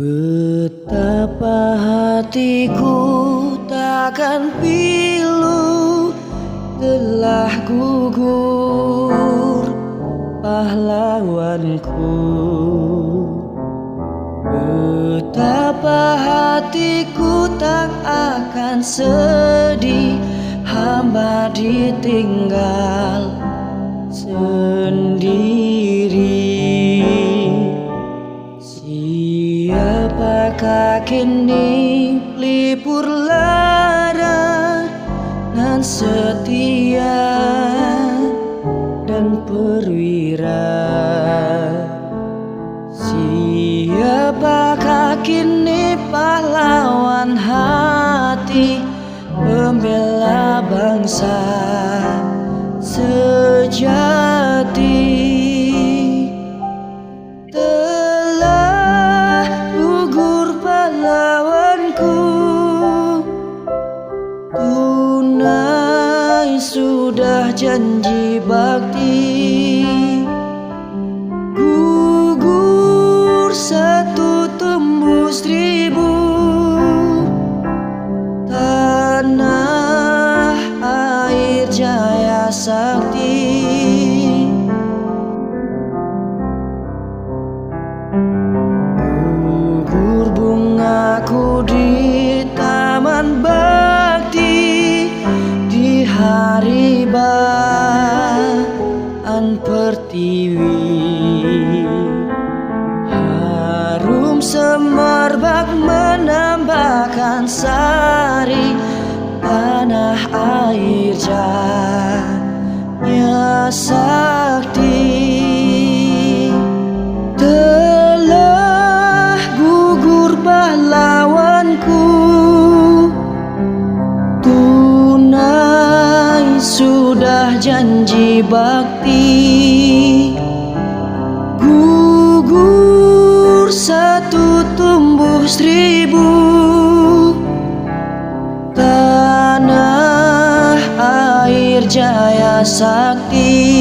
Betapa hatiku takkan pilu, telah gugur pahlawanku. Betapa hatiku tak akan sedih, hamba ditinggal sendiri. Siapakah kini pelipur lara nan setia dan perwira? Siapakah kini pahlawan hati, pembela bangsa sejati? Telah gugur pahlawanku, tunai sudah janji bakti. Gugur satu tumbuh seribu, tanah air Jaya Sakti. Gugur bungaku di taman bakti, di hari baan pertiwi. Harum semerbak menambahkan sari tanah air Jaya Sakti. Telah gugur pahlawanku, tunai sudah janji bakti. Gugur satu tumbuh seribu, tanah air Jaya Sakti.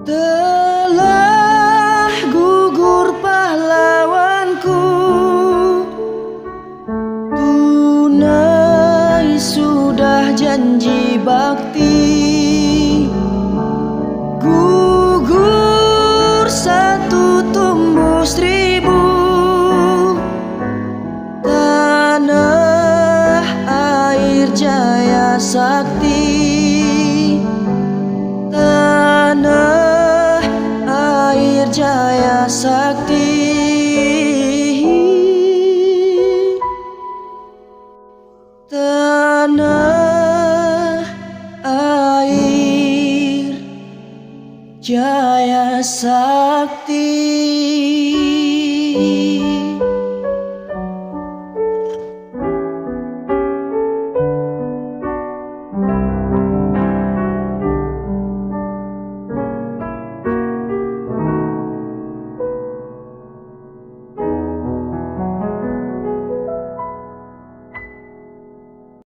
Telah gugur pahlawanku, tunai sudah janji bakti. Gugur satu tumbuh seribu, tanah air Jaya Sakti. Tanah air Jaya Sakti. Tanah air Jaya Sakti.